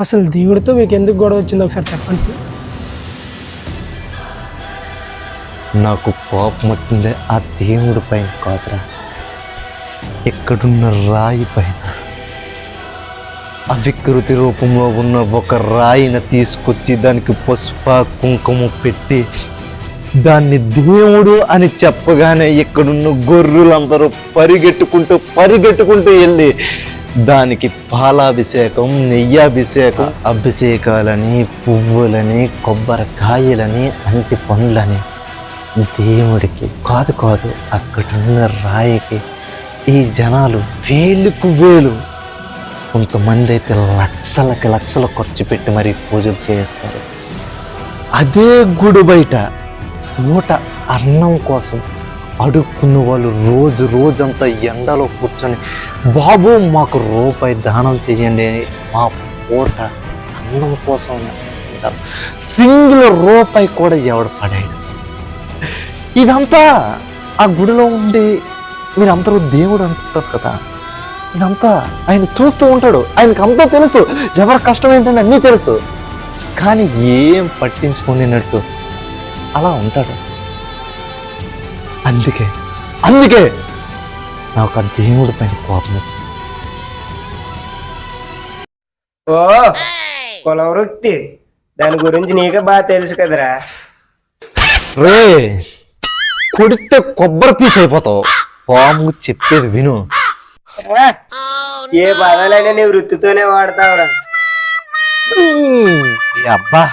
అసలు దేవుడితో మీకు ఎందుకు గొడవ వచ్చిందో ఒకసారి చెప్పండి సార్. నాకు కోపం వచ్చిందే ఆ దేవుడి పైన కాదురా, ఎక్కడున్న రాయి పైన. అవికృతి రూపంలో ఉన్న ఒక రాయిని తీసుకొచ్చి దానికి పసుపు కుంకుమ పెట్టి దాన్ని దేవుడు అని చెప్పగానే ఇక్కడున్న గొర్రెలందరూ పరిగెట్టుకుంటూ వెళ్ళి దానికి పాలాభిషేకం, నెయ్యాభిషేకం, అభిషేకాలని, పువ్వులని, కొబ్బరికాయలని, అంటి పండ్లని దేవుడికి కాదు అక్కడున్న రాయికి ఈ జనాలు వేలుకు వేలు, కొంతమంది అయితే లక్షలు ఖర్చు పెట్టి మరి పూజలు చేస్తారు. అదే గుడి బయట పూట అన్నం కోసం అడుక్కున్న వాళ్ళు రోజంతా ఎండలో కూర్చొని, బాబు మాకు రూపాయి దానం చేయండి అని మా పూట అన్నం కోసం సింగిల్ రూపాయి కూడా ఎవడు పడాడు. ఇదంతా ఆ గుడిలో ఉండి మీరందరూ దేవుడు అనుకుంటారు కదా, ఇదంతా ఆయన చూస్తూ ఉంటాడు, ఆయనకు అంతా తెలుసు, ఎవరి కష్టం ఏంటంటే అన్నీ తెలుసు, కానీ ఏం పట్టించుకునేటట్టు అలా ఉంటాడు. అందుకే నాకు ఆ దేవుడి పైన కోపం వచ్చింది. ఓ కులం వృత్తి, దాని గురించి నీకే బాగా తెలుసు కదరా. రే కొడితే కొబ్బరి పీస్ అయిపోతావు, పాము చెప్పేది విను. ఏ పదాలైనా నీ వృత్తితోనే వాడతావురా. అబ్బా